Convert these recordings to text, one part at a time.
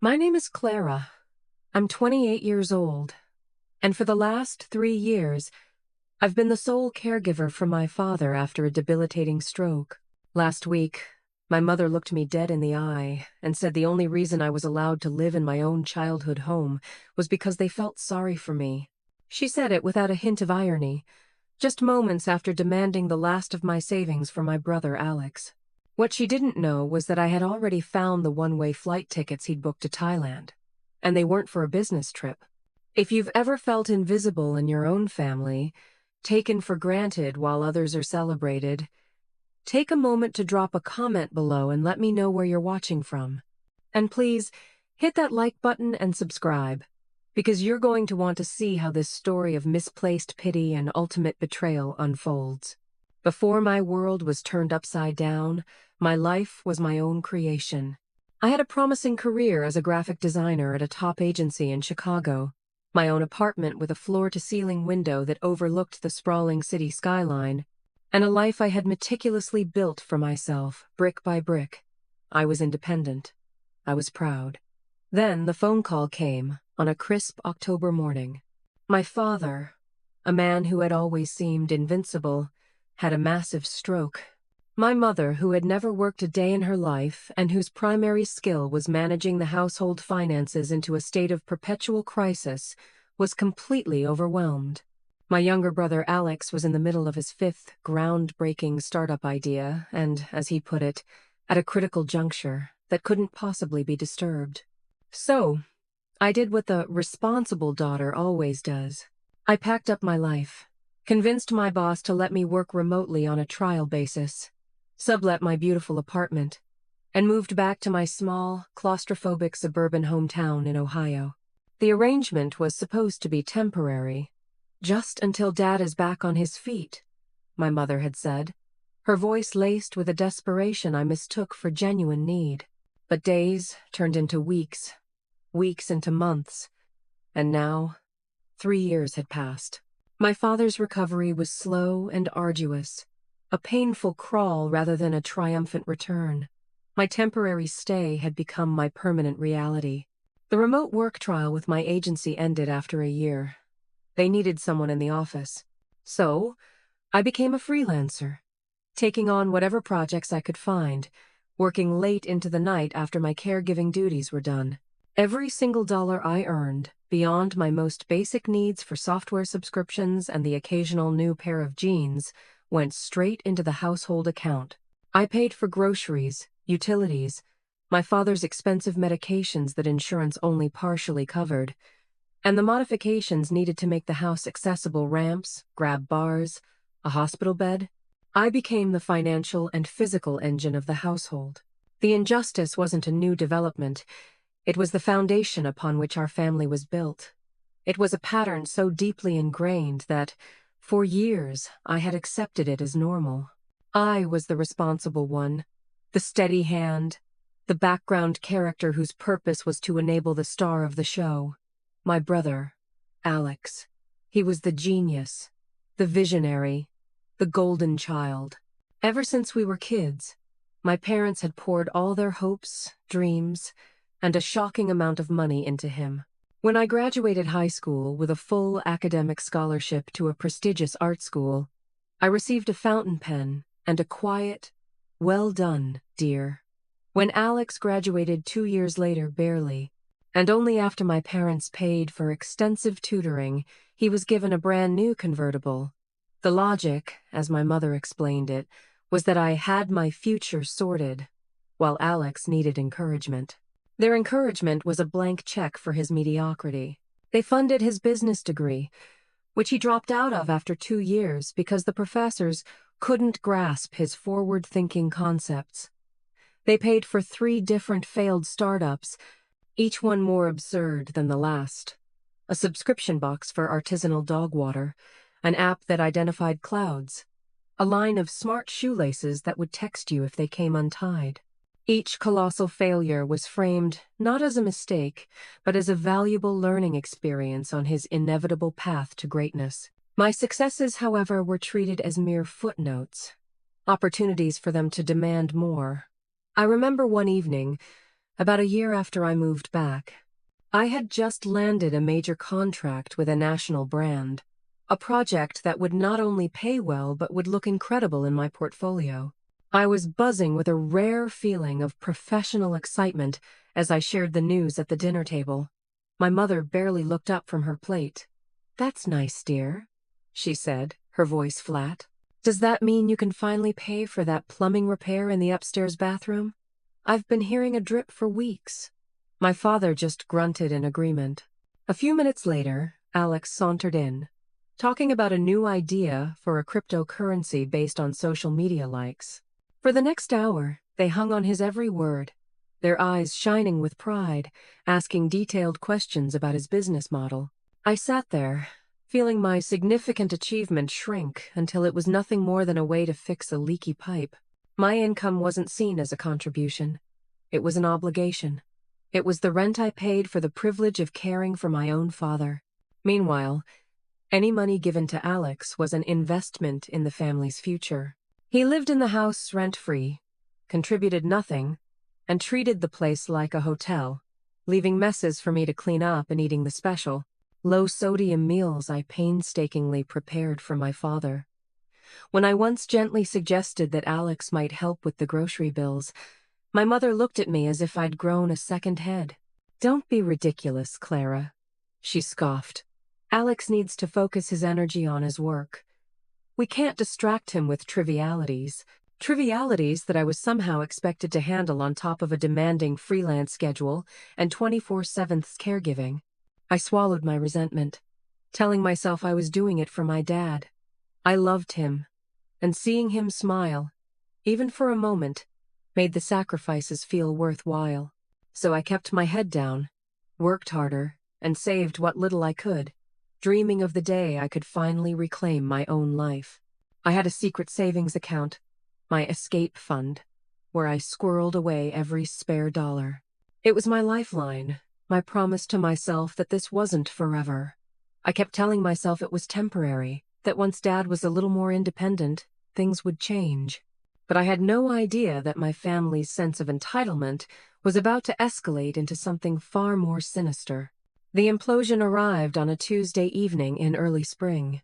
My name is Clara. I'm 28 years old, and for the last 3 years, I've been the sole caregiver for my father after a debilitating stroke. Last week, my mother looked me dead in the eye and said the only reason I was allowed to live in my own childhood home was because they felt sorry for me. She said it without a hint of irony, just moments after demanding the last of my savings from my brother Alex. What she didn't know was that I had already found the one-way flight tickets he'd booked to Thailand, and they weren't for a business trip. If you've ever felt invisible in your own family, taken for granted while others are celebrated, take a moment to drop a comment below and let me know where you're watching from. And please, hit that like button and subscribe, because you're going to want to see how this story of misplaced pity and ultimate betrayal unfolds. Before my world was turned upside down, my life was my own creation. I had a promising career as a graphic designer at a top agency in Chicago, my own apartment with a floor-to-ceiling window that overlooked the sprawling city skyline, and a life I had meticulously built for myself, brick by brick. I was independent. I was proud. Then the phone call came on a crisp October morning. My father, a man who had always seemed invincible, had a massive stroke. My mother, who had never worked a day in her life and whose primary skill was managing the household finances into a state of perpetual crisis, was completely overwhelmed. My younger brother Alex was in the middle of his fifth groundbreaking startup idea and, as he put it, at a critical juncture that couldn't possibly be disturbed. So, I did what the responsible daughter always does. I packed up my life, convinced my boss to let me work remotely on a trial basis, sublet my beautiful apartment, and moved back to my small, claustrophobic suburban hometown in Ohio. The arrangement was supposed to be temporary, just until Dad is back on his feet, my mother had said, her voice laced with a desperation I mistook for genuine need. But days turned into weeks, weeks into months, and now 3 years had passed. My father's recovery was slow and arduous, a painful crawl rather than a triumphant return. My temporary stay had become my permanent reality. The remote work trial with my agency ended after a year. They needed someone in the office. So, I became a freelancer, taking on whatever projects I could find, working late into the night after my caregiving duties were done. Every single dollar I earned, beyond my most basic needs for software subscriptions and the occasional new pair of jeans, went straight into the household account. I paid for groceries, utilities, my father's expensive medications that insurance only partially covered, and the modifications needed to make the house accessible: ramps, grab bars, a hospital bed. I became the financial and physical engine of the household. The injustice wasn't a new development. It was the foundation upon which our family was built. It was a pattern so deeply ingrained that, for years, I had accepted it as normal. I was the responsible one, the steady hand, the background character whose purpose was to enable the star of the show. My brother, Alex. He was the genius, the visionary, the golden child. Ever since we were kids, my parents had poured all their hopes, dreams, and a shocking amount of money into him. When I graduated high school with a full academic scholarship to a prestigious art school, I received a fountain pen and a quiet, "Well done, dear." When Alex graduated 2 years later, barely, and only after my parents paid for extensive tutoring, he was given a brand new convertible. The logic, as my mother explained it, was that I had my future sorted, while Alex needed encouragement. Their encouragement was a blank check for his mediocrity. They funded his business degree, which he dropped out of after 2 years because the professors couldn't grasp his forward-thinking concepts. They paid for 3 different failed startups, each one more absurd than the last. A subscription box for artisanal dog water, an app that identified clouds, a line of smart shoelaces that would text you if they came untied. Each colossal failure was framed not as a mistake, but as a valuable learning experience on his inevitable path to greatness. My successes, however, were treated as mere footnotes, opportunities for them to demand more. I remember one evening, about a year after I moved back. I had just landed a major contract with a national brand, a project that would not only pay well but would look incredible in my portfolio. I was buzzing with a rare feeling of professional excitement as I shared the news at the dinner table. My mother barely looked up from her plate. "That's nice, dear," she said, her voice flat. "Does that mean you can finally pay for that plumbing repair in the upstairs bathroom? I've been hearing a drip for weeks." My father just grunted in agreement. A few minutes later, Alex sauntered in, talking about a new idea for a cryptocurrency based on social media likes. For the next hour, they hung on his every word, their eyes shining with pride, asking detailed questions about his business model. I sat there, feeling my significant achievement shrink until it was nothing more than a way to fix a leaky pipe. My income wasn't seen as a contribution. It was an obligation. It was the rent I paid for the privilege of caring for my own father. Meanwhile, any money given to Alex was an investment in the family's future. He lived in the house rent-free, contributed nothing, and treated the place like a hotel, leaving messes for me to clean up and eating the special, low-sodium meals I painstakingly prepared for my father. When I once gently suggested that Alex might help with the grocery bills, my mother looked at me as if I'd grown a second head. "Don't be ridiculous, Clara," she scoffed. "Alex needs to focus his energy on his work. We can't distract him with trivialities that I was somehow expected to handle on top of a demanding freelance schedule and 24/7 caregiving." I swallowed my resentment, telling myself I was doing it for my dad. I loved him, and seeing him smile, even for a moment, made the sacrifices feel worthwhile. So I kept my head down, worked harder, and saved what little I could, dreaming of the day I could finally reclaim my own life. I had a secret savings account, my escape fund, where I squirreled away every spare dollar. It was my lifeline, my promise to myself that this wasn't forever. I kept telling myself it was temporary, that once Dad was a little more independent, things would change. But I had no idea that my family's sense of entitlement was about to escalate into something far more sinister. The implosion arrived on a Tuesday evening in early spring.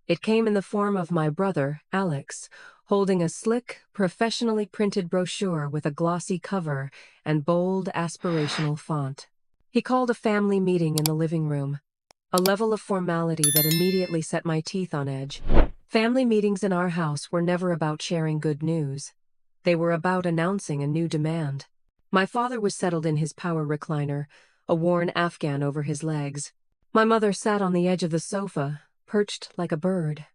It came in the form of my brother, Alex, holding a slick, professionally printed brochure with a glossy cover and bold, aspirational font. He called a family meeting in the living room, a level of formality that immediately set my teeth on edge. Family meetings in our house were never about sharing good news. They were about announcing a new demand. My father was settled in his power recliner, a worn Afghan over his legs. My mother sat on the edge of the sofa, perched like a bird,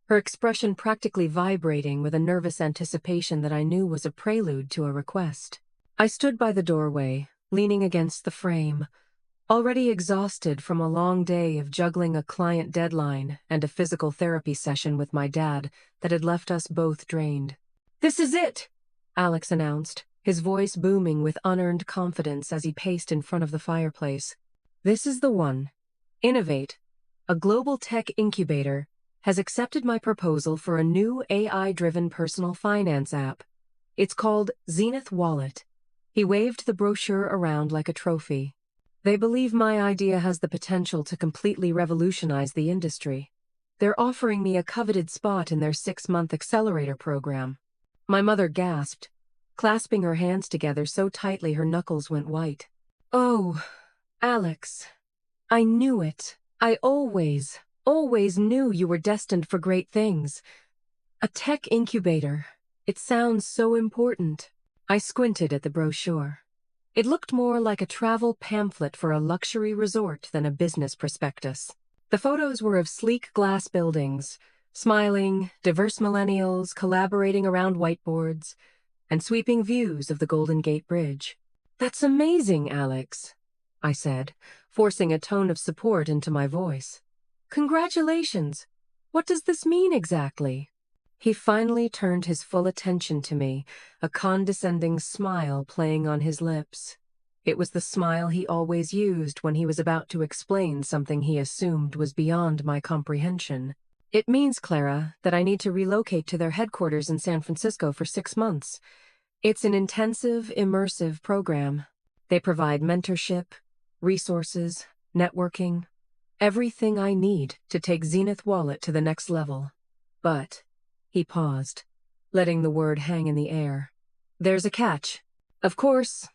her expression practically vibrating with a nervous anticipation that I knew was a prelude to a request. I stood by the doorway, leaning against the frame, already exhausted from a long day of juggling a client deadline and a physical therapy session with my dad that had left us both drained. "This is it," Alex announced, his voice booming with unearned confidence as he paced in front of the fireplace. "This is the one. Innovate, a global tech incubator, has accepted my proposal for a new AI-driven personal finance app. It's called Zenith Wallet." He waved the brochure around like a trophy. "They believe my idea has the potential to completely revolutionize the industry. They're offering me a coveted spot in their 6-month accelerator program." My mother gasped, clasping her hands together so tightly her knuckles went white. "Oh, Alex, I knew it. I always knew you were destined for great things. A tech incubator. It sounds so important." I squinted at the brochure. It looked more like a travel pamphlet for a luxury resort than a business prospectus. The photos were of sleek glass buildings, smiling, diverse millennials collaborating around whiteboards, and sweeping views of the Golden Gate Bridge. "That's amazing, Alex," I said, forcing a tone of support into my voice. "Congratulations. What does this mean exactly?" He finally turned his full attention to me, a condescending smile playing on his lips. It was the smile he always used when he was about to explain something he assumed was beyond my comprehension. "It means, Clara, that I need to relocate to their headquarters in San Francisco for 6 months. It's an intensive, immersive program. They provide mentorship, resources, networking, everything I need to take Zenith Wallet to the next level. But, he paused, letting the word hang in the air. There's a catch. Of course,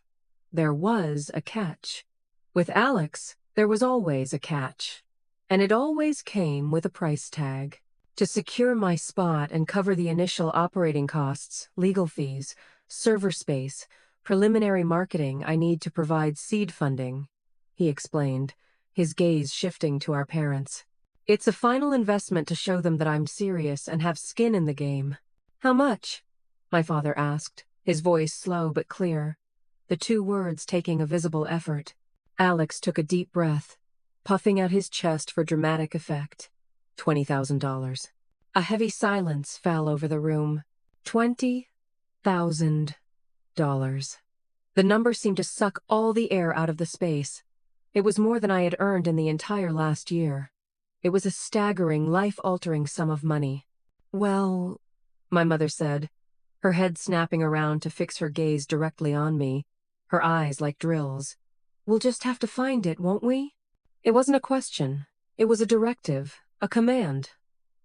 there was a catch. With Alex, there was always a catch. And it always came with a price tag. To secure my spot and cover the initial operating costs, legal fees, server space, preliminary marketing, I need to provide seed funding, he explained, his gaze shifting to our parents. It's a final investment to show them that I'm serious and have skin in the game. How much? My father asked, his voice slow but clear, the two words taking a visible effort. Alex took a deep breath, puffing out his chest for dramatic effect. $20,000. A heavy silence fell over the room. $20,000. The number seemed to suck all the air out of the space. It was more than I had earned in the entire last year. It was a staggering, life-altering sum of money. Well, my mother said, her head snapping around to fix her gaze directly on me, her eyes like drills. We'll just have to find it, won't we? It wasn't a question. It was a directive, a command.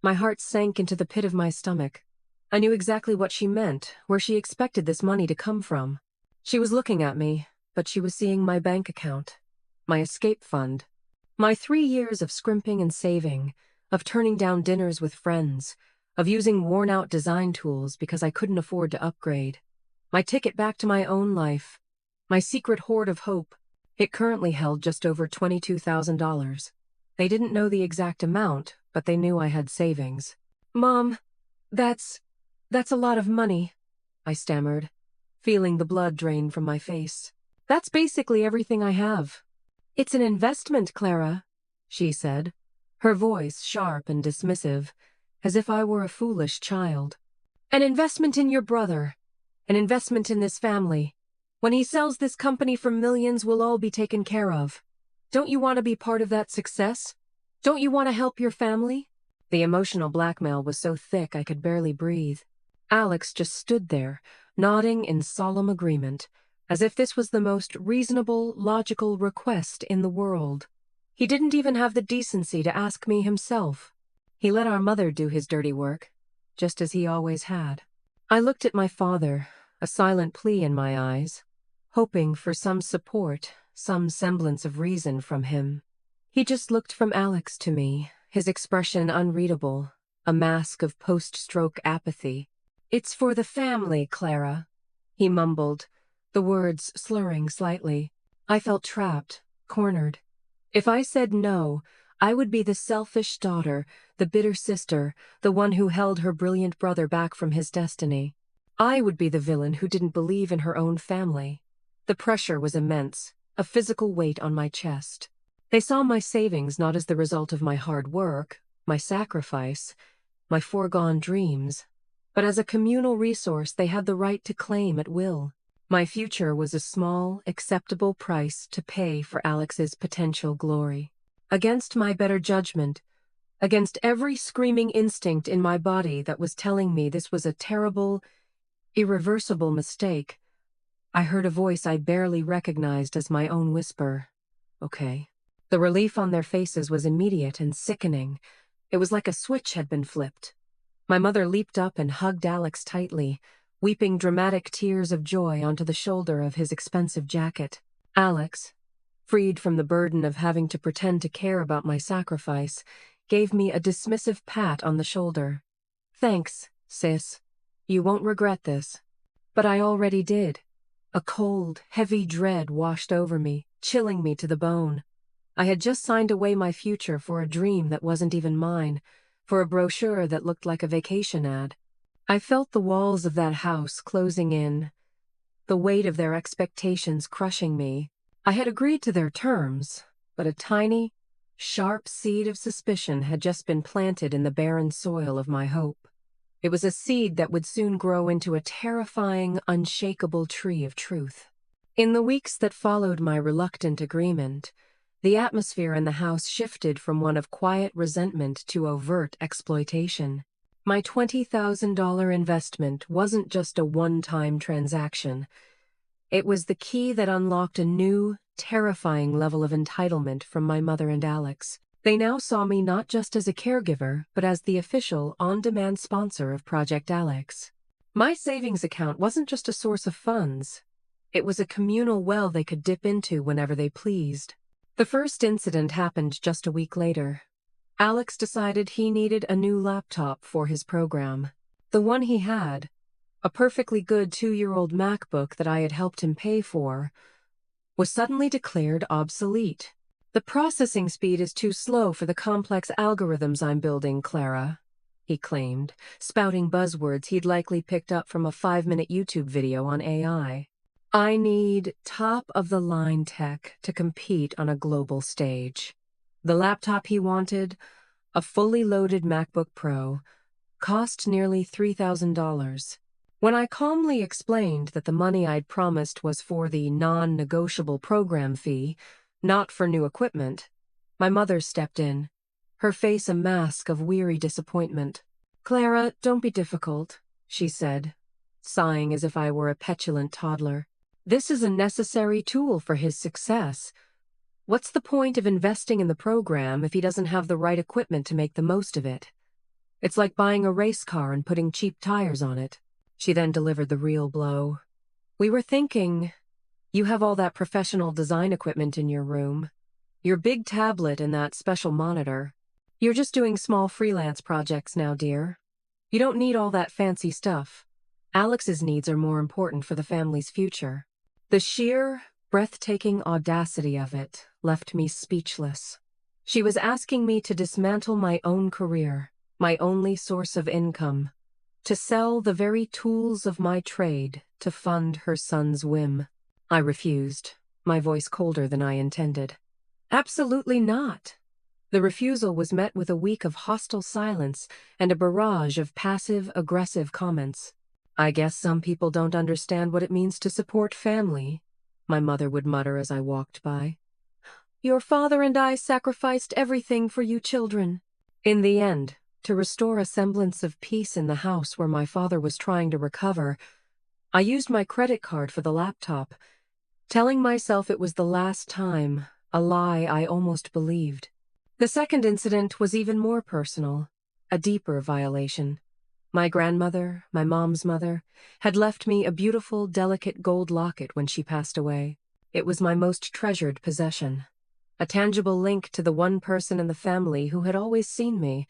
My heart sank into the pit of my stomach. I knew exactly what she meant, where she expected this money to come from. She was looking at me, but she was seeing my bank account, my escape fund, my 3 years of scrimping and saving, of turning down dinners with friends, of using worn-out design tools because I couldn't afford to upgrade. My ticket back to my own life, my secret hoard of hope. It currently held just over $22,000. They didn't know the exact amount, but they knew I had savings. Mom, that's a lot of money, I stammered, feeling the blood drain from my face. That's basically everything I have. It's an investment, Clara, she said, her voice sharp and dismissive, as if I were a foolish child. An investment in your brother, an investment in this family. When he sells this company for millions, we'll all be taken care of. Don't you want to be part of that success? Don't you want to help your family? The emotional blackmail was so thick I could barely breathe. Alex just stood there, nodding in solemn agreement, as if this was the most reasonable, logical request in the world. He didn't even have the decency to ask me himself. He let our mother do his dirty work, just as he always had. I looked at my father, a silent plea in my eyes, hoping for some support, some semblance of reason from him. He just looked from Alex to me, his expression unreadable, a mask of post-stroke apathy. It's for the family, Clara, he mumbled, the words slurring slightly. I felt trapped, cornered. If I said no, I would be the selfish daughter, the bitter sister, the one who held her brilliant brother back from his destiny. I would be the villain who didn't believe in her own family. The pressure was immense, a physical weight on my chest. They saw my savings not as the result of my hard work, my sacrifice, my foregone dreams, but as a communal resource they had the right to claim at will. My future was a small, acceptable price to pay for Alex's potential glory. Against my better judgment, against every screaming instinct in my body that was telling me this was a terrible, irreversible mistake, I heard a voice I barely recognized as my own whisper. Okay. The relief on their faces was immediate and sickening. It was like a switch had been flipped. My mother leaped up and hugged Alex tightly, weeping dramatic tears of joy onto the shoulder of his expensive jacket. Alex, freed from the burden of having to pretend to care about my sacrifice, gave me a dismissive pat on the shoulder. Thanks, sis. You won't regret this. But I already did. A cold, heavy dread washed over me, chilling me to the bone. I had just signed away my future for a dream that wasn't even mine, for a brochure that looked like a vacation ad. I felt the walls of that house closing in, the weight of their expectations crushing me. I had agreed to their terms, but a tiny, sharp seed of suspicion had just been planted in the barren soil of my hope. It was a seed that would soon grow into a terrifying, unshakable tree of truth. In the weeks that followed my reluctant agreement, the atmosphere in the house shifted from one of quiet resentment to overt exploitation. My $20,000 investment wasn't just a one-time transaction. It was the key that unlocked a new, terrifying level of entitlement from my mother and Alex. They now saw me not just as a caregiver, but as the official, on-demand sponsor of Project Alex. My savings account wasn't just a source of funds. It was a communal well they could dip into whenever they pleased. The first incident happened just a week later. Alex decided he needed a new laptop for his program. The one he had, a perfectly good 2-year-old MacBook that I had helped him pay for, was suddenly declared obsolete. "The processing speed is too slow for the complex algorithms I'm building, Clara," he claimed, spouting buzzwords he'd likely picked up from a 5-minute YouTube video on AI. "I need top-of-the-line tech to compete on a global stage." The laptop he wanted, a fully loaded MacBook Pro, cost nearly $3,000. When I calmly explained that the money I'd promised was for the non-negotiable program fee, not for new equipment, my mother stepped in, her face a mask of weary disappointment. "Clara, don't be difficult," she said, sighing as if I were a petulant toddler. "This is a necessary tool for his success. What's the point of investing in the program if he doesn't have the right equipment to make the most of it? It's like buying a race car and putting cheap tires on it." She then delivered the real blow. "We were thinking, you have all that professional design equipment in your room, your big tablet and that special monitor. You're just doing small freelance projects now, dear. You don't need all that fancy stuff. Alex's needs are more important for the family's future." The sheer, breathtaking audacity of it left me speechless. She was asking me to dismantle my own career, my only source of income, to sell the very tools of my trade to fund her son's whim. I refused, my voice colder than I intended. "Absolutely not." The refusal was met with a week of hostile silence and a barrage of passive-aggressive comments. "I guess some people don't understand what it means to support family," my mother would mutter as I walked by. "Your father and I sacrificed everything for you children." In the end, to restore a semblance of peace in the house where my father was trying to recover, I used my credit card for the laptop, telling myself it was the last time, a lie I almost believed. The second incident was even more personal, a deeper violation. My grandmother, my mom's mother, had left me a beautiful, delicate gold locket when she passed away. It was my most treasured possession, a tangible link to the one person in the family who had always seen me,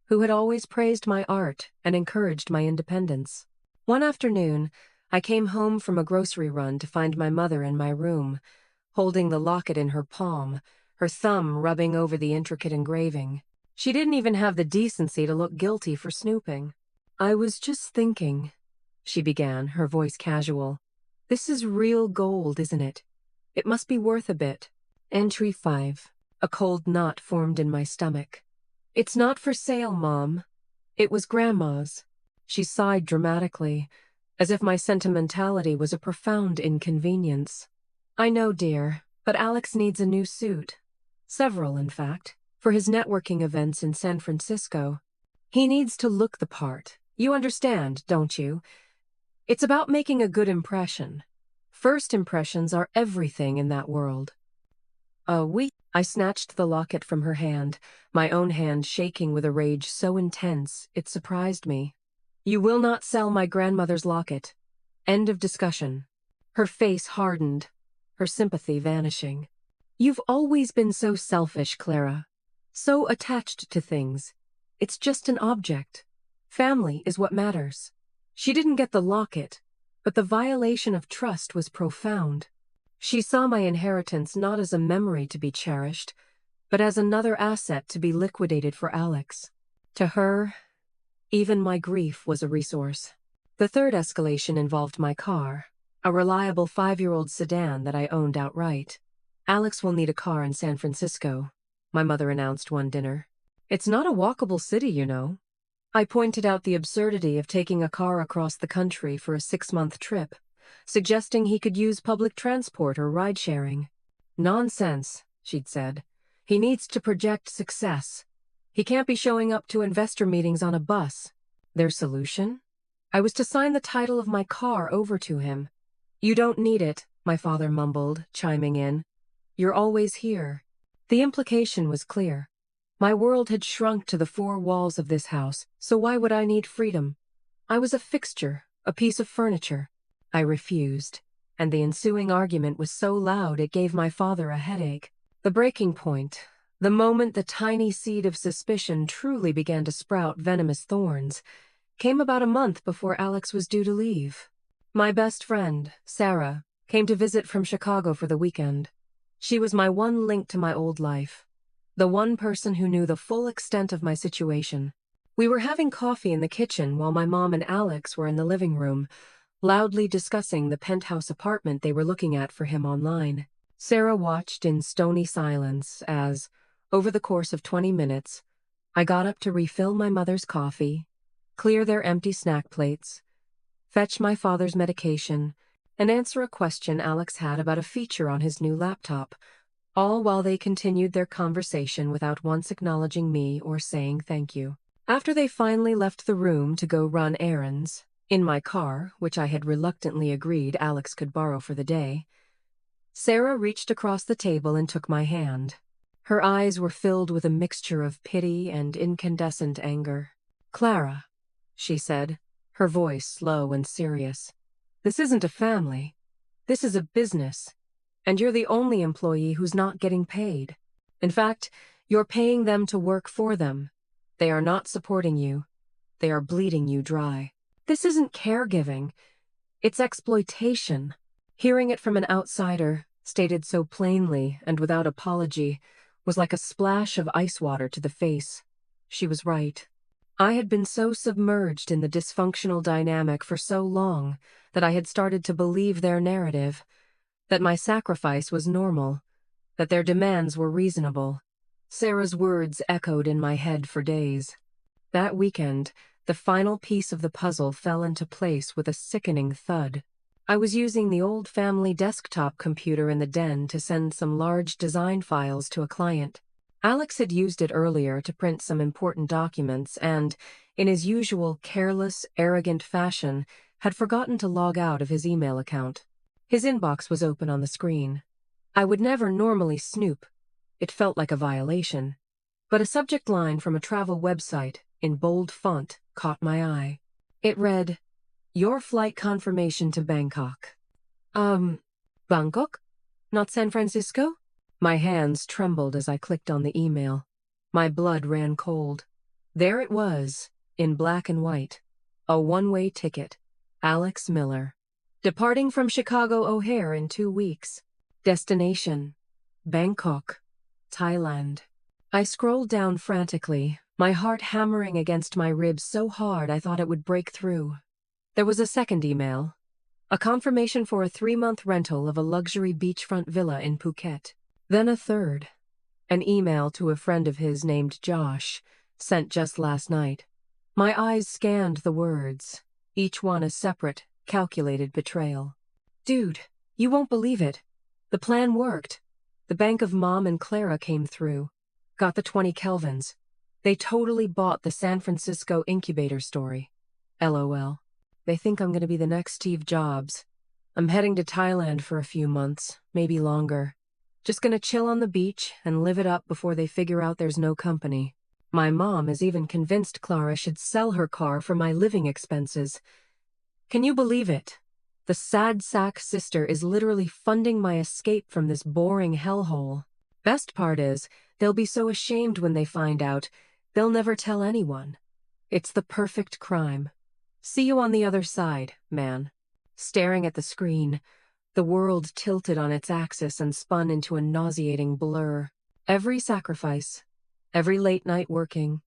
who had always praised my art and encouraged my independence. One afternoon, I came home from a grocery run to find my mother in my room, holding the locket in her palm, her thumb rubbing over the intricate engraving. She didn't even have the decency to look guilty for snooping. "I was just thinking," she began, her voice casual. "This is real gold, isn't it? It must be worth a bit." Entry 5. A cold knot formed in my stomach. "It's not for sale, Mom. It was Grandma's." She sighed dramatically, as if my sentimentality was a profound inconvenience. "I know, dear, but Alex needs a new suit. Several, in fact, for his networking events in San Francisco. He needs to look the part. You understand, don't you? It's about making a good impression. First impressions are everything in that world." I snatched the locket from her hand, my own hand shaking with a rage so intense it surprised me. "You will not sell my grandmother's locket. End of discussion." Her face hardened, her sympathy vanishing. "You've always been so selfish, Clara. So attached to things. It's just an object. Family is what matters." She didn't get the locket, but the violation of trust was profound. She saw my inheritance not as a memory to be cherished, but as another asset to be liquidated for Alex. To her, even my grief was a resource. The third escalation involved my car, a reliable 5-year-old sedan that I owned outright. "Alex will need a car in San Francisco," my mother announced one dinner. "It's not a walkable city, you know." I pointed out the absurdity of taking a car across the country for a 6-month trip, suggesting he could use public transport or ride-sharing. "Nonsense," she'd said. "He needs to project success. He can't be showing up to investor meetings on a bus." Their solution? I was to sign the title of my car over to him. You don't need it, my father mumbled, chiming in. You're always here. The implication was clear. My world had shrunk to the four walls of this house, so why would I need freedom? I was a fixture, a piece of furniture. I refused, and the ensuing argument was so loud it gave my father a headache. The breaking point, the moment the tiny seed of suspicion truly began to sprout venomous thorns, came about a month before Alex was due to leave. My best friend, Sarah, came to visit from Chicago for the weekend. She was my one link to my old life, the one person who knew the full extent of my situation. We were having coffee in the kitchen while my mom and Alex were in the living room, loudly discussing the penthouse apartment they were looking at for him online. Sarah watched in stony silence as, over the course of 20 minutes, I got up to refill my mother's coffee, clear their empty snack plates, fetch my father's medication, and answer a question Alex had about a feature on his new laptop, all while they continued their conversation without once acknowledging me or saying thank you. After they finally left the room to go run errands, in my car, which I had reluctantly agreed Alex could borrow for the day, Sarah reached across the table and took my hand. Her eyes were filled with a mixture of pity and incandescent anger. Clara, she said, her voice slow and serious. This isn't a family. This is a business. And you're the only employee who's not getting paid. In fact, you're paying them to work for them. They are not supporting you. They are bleeding you dry. This isn't caregiving. It's exploitation. Hearing it from an outsider, stated so plainly and without apology, was like a splash of ice water to the face. She was right. I had been so submerged in the dysfunctional dynamic for so long that I had started to believe their narrative, that my sacrifice was normal, that their demands were reasonable. Sarah's words echoed in my head for days. That weekend, the final piece of the puzzle fell into place with a sickening thud. I was using the old family desktop computer in the den to send some large design files to a client. Alex had used it earlier to print some important documents and, in his usual careless, arrogant fashion, had forgotten to log out of his email account. His inbox was open on the screen. I would never normally snoop. It felt like a violation. But a subject line from a travel website, in bold font, caught my eye. It read, "Your flight confirmation to Bangkok." Bangkok? Not San Francisco? My hands trembled as I clicked on the email. My blood ran cold. There it was, in black and white. A one-way ticket. Alex Miller. Departing from Chicago O'Hare in 2 weeks. Destination: Bangkok, Thailand. I scrolled down frantically, my heart hammering against my ribs so hard I thought it would break through. There was a second email. A confirmation for a 3-month rental of a luxury beachfront villa in Phuket. Then a third. An email to a friend of his named Josh, sent just last night. My eyes scanned the words, each one a separate, calculated betrayal. Dude, you won't believe it. The plan worked. The bank of Mom and Clara came through. Got the 20 Kelvins. They totally bought the San Francisco incubator story. LOL. They think I'm going to be the next Steve Jobs. I'm heading to Thailand for a few months, maybe longer. Just gonna chill on the beach and live it up before they figure out there's no company. My mom is even convinced Clara should sell her car for my living expenses. Can you believe it? The sad sack sister is literally funding my escape from this boring hellhole. Best part is, they'll be so ashamed when they find out, they'll never tell anyone. It's the perfect crime. See you on the other side, man. Staring at the screen, the world tilted on its axis and spun into a nauseating blur. Every sacrifice, every late night working,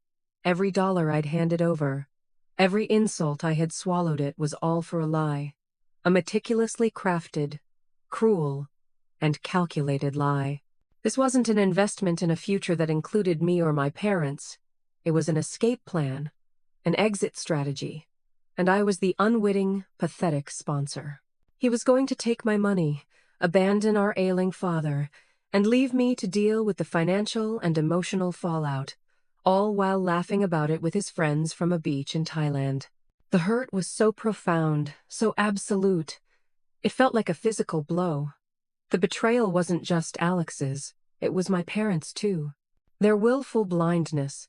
every dollar I'd handed over, every insult I had swallowed it was all for a lie. A meticulously crafted, cruel, and calculated lie. This wasn't an investment in a future that included me or my parents. It was an escape plan, an exit strategy, and I was the unwitting, pathetic sponsor. He was going to take my money, abandon our ailing father, and leave me to deal with the financial and emotional fallout, all while laughing about it with his friends from a beach in Thailand. The hurt was so profound, so absolute, It felt like a physical blow. The betrayal wasn't just Alex's, it was my parents' too. Their willful blindness,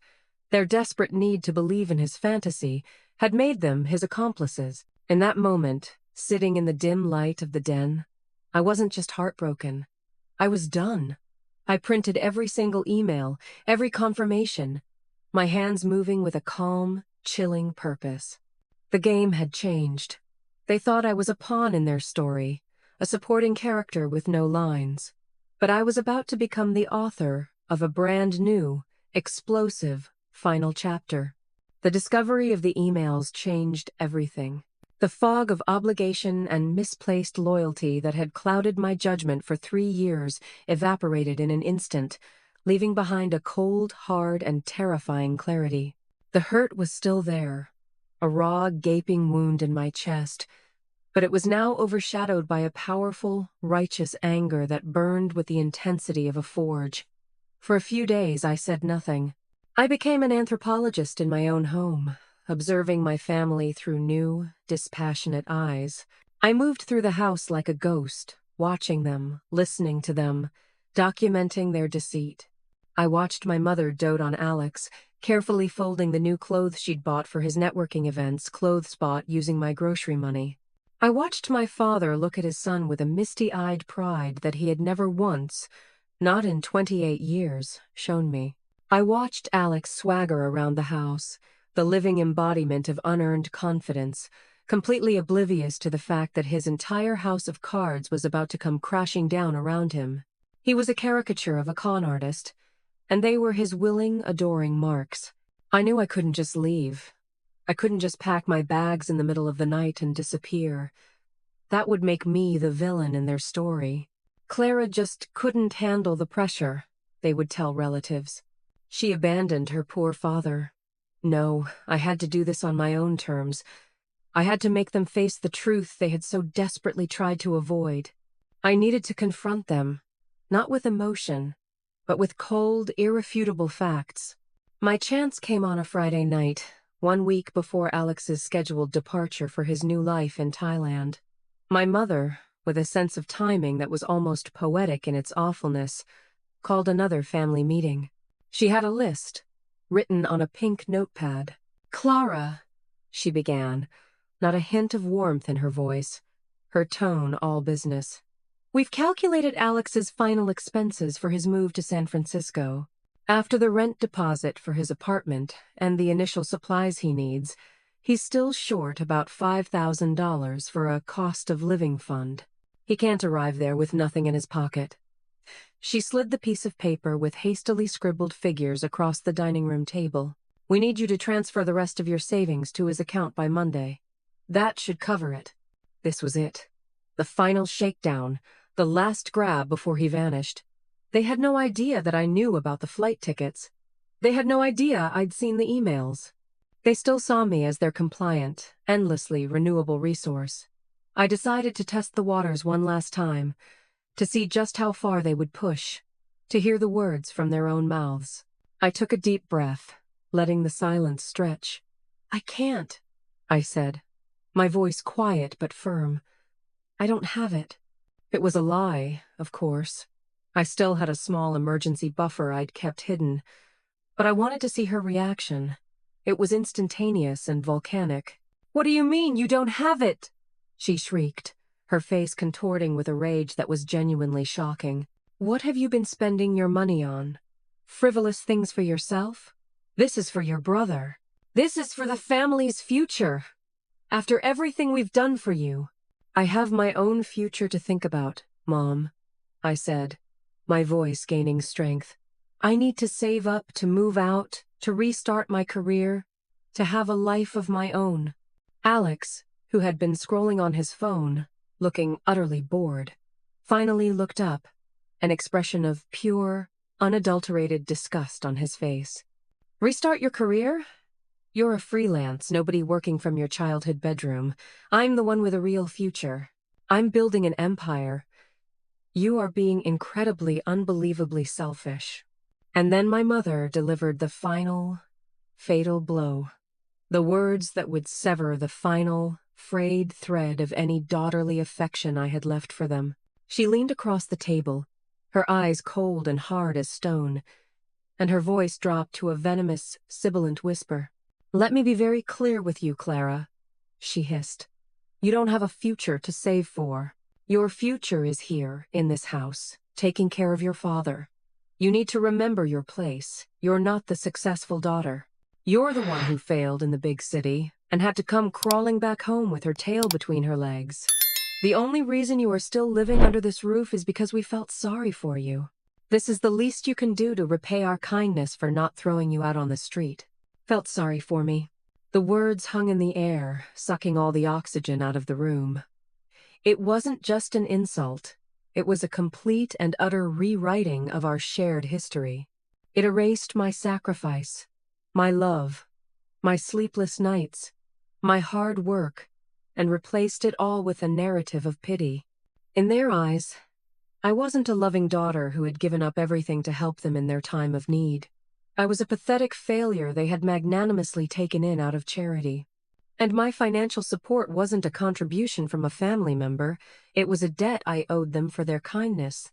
their desperate need to believe in his fantasy, had made them his accomplices. In that moment, sitting in the dim light of the den, I wasn't just heartbroken. I was done. I printed every single email, every confirmation, my hands moving with a calm, chilling purpose. The game had changed. They thought I was a pawn in their story, a supporting character with no lines. But I was about to become the author of a brand new, explosive, final chapter. The discovery of the emails changed everything. The fog of obligation and misplaced loyalty that had clouded my judgment for 3 years evaporated in an instant, leaving behind a cold, hard, and terrifying clarity. The hurt was still there, a raw, gaping wound in my chest, but it was now overshadowed by a powerful, righteous anger that burned with the intensity of a forge. For a few days, I said nothing. I became an anthropologist in my own home, observing my family through new, dispassionate eyes. I moved through the house like a ghost, watching them, listening to them, documenting their deceit. I watched my mother dote on Alex, carefully folding the new clothes she'd bought for his networking events, clothes bought using my grocery money. I watched my father look at his son with a misty-eyed pride that he had never once, not in 28 years, shown me. I watched Alex swagger around the house, the living embodiment of unearned confidence, completely oblivious to the fact that his entire house of cards was about to come crashing down around him. He was a caricature of a con artist, and they were his willing, adoring marks. I knew I couldn't just leave. I couldn't just pack my bags in the middle of the night and disappear. That would make me the villain in their story. Clara just couldn't handle the pressure, they would tell relatives. She abandoned her poor father. No, I had to do this on my own terms. I had to make them face the truth they had so desperately tried to avoid. I needed to confront them, not with emotion, but with cold, irrefutable facts. My chance came on a Friday night, 1 week before Alex's scheduled departure for his new life in Thailand. My mother, with a sense of timing that was almost poetic in its awfulness, called another family meeting. She had a list, written on a pink notepad. "Clara," she began, not a hint of warmth in her voice, her tone all business. "We've calculated Alex's final expenses for his move to San Francisco. After the rent deposit for his apartment and the initial supplies he needs, he's still short about $5,000 for a cost of living fund. He can't arrive there with nothing in his pocket." She slid the piece of paper with hastily scribbled figures across the dining room table. "We need you to transfer the rest of your savings to his account by Monday. That should cover it." This was it. The final shakedown, the last grab before he vanished. They had no idea that I knew about the flight tickets. They had no idea I'd seen the emails. They still saw me as their compliant, endlessly renewable resource. I decided to test the waters one last time, to see just how far they would push, to hear the words from their own mouths. I took a deep breath, letting the silence stretch. "I can't," I said, my voice quiet but firm. "I don't have it." It was a lie, of course. I still had a small emergency buffer I'd kept hidden, but I wanted to see her reaction. It was instantaneous and volcanic. "What do you mean you don't have it?" she shrieked, her face contorting with a rage that was genuinely shocking. "What have you been spending your money on? Frivolous things for yourself? This is for your brother. This is for the family's future. After everything we've done for you." "I have my own future to think about, Mom," I said, my voice gaining strength. "I need to save up to move out, to restart my career, to have a life of my own." Alex, who had been scrolling on his phone, looking utterly bored, finally looked up, an expression of pure, unadulterated disgust on his face. "Restart your career? You're a freelance, nobody working from your childhood bedroom. I'm the one with a real future. I'm building an empire. You are being incredibly, unbelievably selfish." And then my mother delivered the final, fatal blow. The words that would sever the final, frayed thread of any daughterly affection I had left for them. She leaned across the table, her eyes cold and hard as stone, and her voice dropped to a venomous, sibilant whisper. "Let me be very clear with you, Clara," she hissed. "You don't have a future to save for. Your future is here, in this house, taking care of your father. You need to remember your place. You're not the successful daughter. You're the one who failed in the big city and had to come crawling back home with her tail between her legs. The only reason you are still living under this roof is because we felt sorry for you. This is the least you can do to repay our kindness for not throwing you out on the street." Felt sorry for me. The words hung in the air, sucking all the oxygen out of the room. It wasn't just an insult. It was a complete and utter rewriting of our shared history. It erased my sacrifice, my love, my sleepless nights, my hard work, and replaced it all with a narrative of pity. In their eyes, I wasn't a loving daughter who had given up everything to help them in their time of need. I was a pathetic failure they had magnanimously taken in out of charity. And my financial support wasn't a contribution from a family member, it was a debt I owed them for their kindness.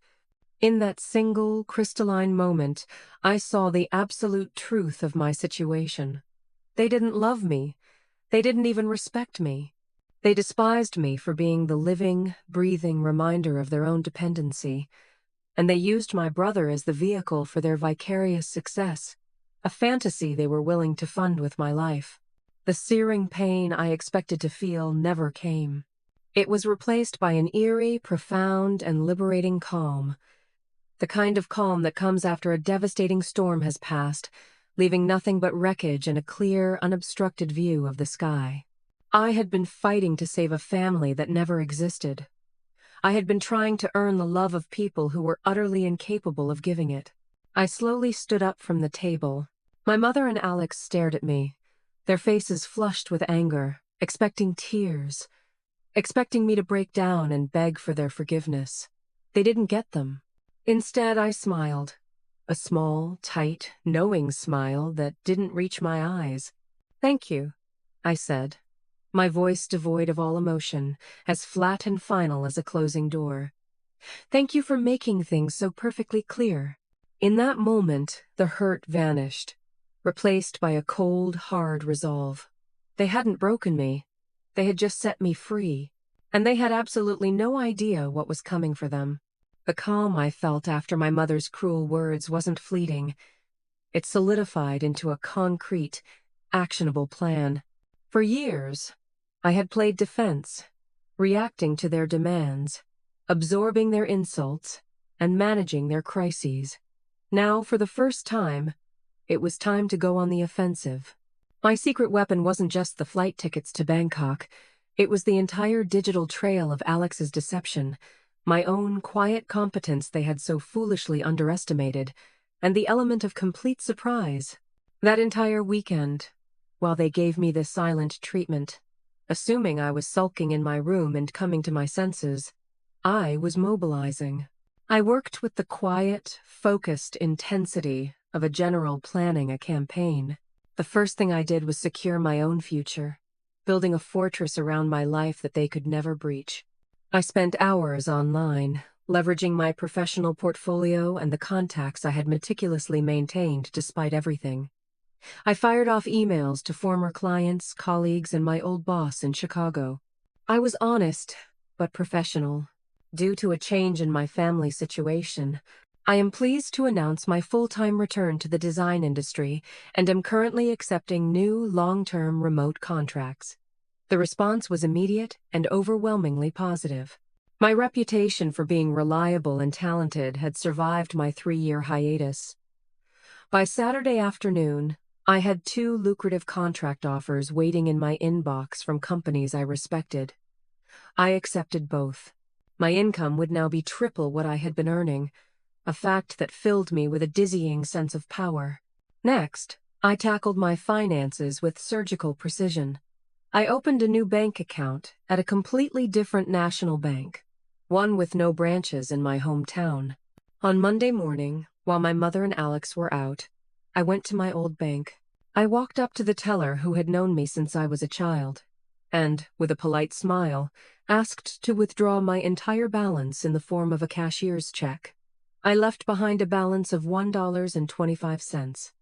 In that single, crystalline moment, I saw the absolute truth of my situation. They didn't love me. They didn't even respect me. They despised me for being the living, breathing reminder of their own dependency, and they used my brother as the vehicle for their vicarious success, a fantasy they were willing to fund with my life. The searing pain I expected to feel never came. It was replaced by an eerie, profound, and liberating calm, the kind of calm that comes after a devastating storm has passed, leaving nothing but wreckage and a clear, unobstructed view of the sky. I had been fighting to save a family that never existed. I had been trying to earn the love of people who were utterly incapable of giving it. I slowly stood up from the table. My mother and Alex stared at me, their faces flushed with anger, expecting tears, expecting me to break down and beg for their forgiveness. They didn't get them. Instead, I smiled, a small, tight, knowing smile that didn't reach my eyes. "Thank you," I said, my voice devoid of all emotion, as flat and final as a closing door. "Thank you for making things so perfectly clear." In that moment, the hurt vanished, replaced by a cold, hard resolve. They hadn't broken me. They had just set me free, and they had absolutely no idea what was coming for them. The calm I felt after my mother's cruel words wasn't fleeting. It solidified into a concrete, actionable plan. For years, I had played defense, reacting to their demands, absorbing their insults, and managing their crises. Now, for the first time, it was time to go on the offensive. My secret weapon wasn't just the flight tickets to Bangkok. It was the entire digital trail of Alex's deception, my own quiet competence they had so foolishly underestimated, and the element of complete surprise. That entire weekend, while they gave me this silent treatment, assuming I was sulking in my room and coming to my senses, I was mobilizing. I worked with the quiet, focused intensity of a general planning a campaign. The first thing I did was secure my own future, building a fortress around my life that they could never breach. I spent hours online, leveraging my professional portfolio and the contacts I had meticulously maintained despite everything. I fired off emails to former clients, colleagues, and my old boss in Chicago. I was honest, but professional. Due to a change in my family situation, I am pleased to announce my full-time return to the design industry and am currently accepting new long-term remote contracts. The response was immediate and overwhelmingly positive. My reputation for being reliable and talented had survived my 3-year hiatus. By Saturday afternoon, I had 2 lucrative contract offers waiting in my inbox from companies I respected. I accepted both. My income would now be triple what I had been earning, a fact that filled me with a dizzying sense of power. Next, I tackled my finances with surgical precision. I opened a new bank account at a completely different national bank, one with no branches in my hometown. On Monday morning, while my mother and Alex were out, I went to my old bank. I walked up to the teller who had known me since I was a child, and, with a polite smile, asked to withdraw my entire balance in the form of a cashier's check. I left behind a balance of $1.25.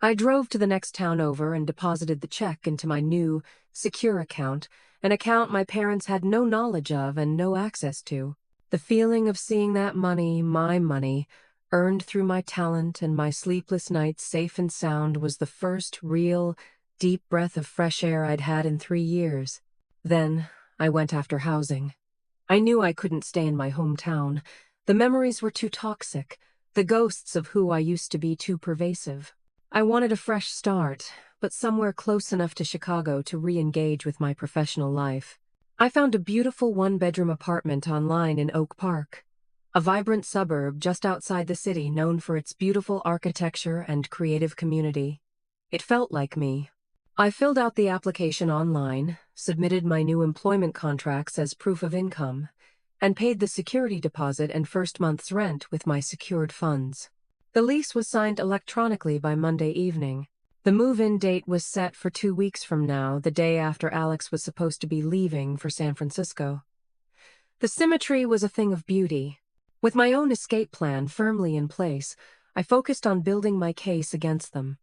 I drove to the next town over and deposited the check into my new, secure account, an account my parents had no knowledge of and no access to. The feeling of seeing that money, my money, earned through my talent and my sleepless nights safe and sound was the first real, deep breath of fresh air I'd had in 3 years. Then, I went after housing. I knew I couldn't stay in my hometown. The memories were too toxic, the ghosts of who I used to be too pervasive. I wanted a fresh start, but somewhere close enough to Chicago to re-engage with my professional life. I found a beautiful one-bedroom apartment online in Oak Park, a vibrant suburb just outside the city known for its beautiful architecture and creative community. It felt like me. I filled out the application online, submitted my new employment contracts as proof of income, and paid the security deposit and first month's rent with my secured funds. The lease was signed electronically by Monday evening. The move-in date was set for 2 weeks from now, the day after Alex was supposed to be leaving for San Francisco. The symmetry was a thing of beauty. With my own escape plan firmly in place, I focused on building my case against them.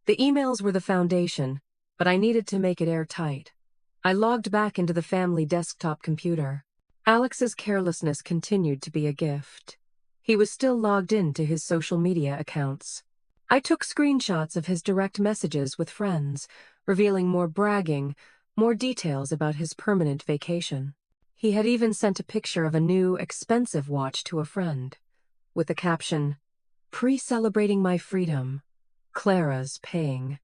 The emails were the foundation, but I needed to make it airtight. I logged back into the family desktop computer. Alex's carelessness continued to be a gift. He was still logged in to his social media accounts. I took screenshots of his direct messages with friends, revealing more bragging, more details about his permanent vacation. He had even sent a picture of a new, expensive watch to a friend, with the caption, "Pre-celebrating my freedom. Clara's paying."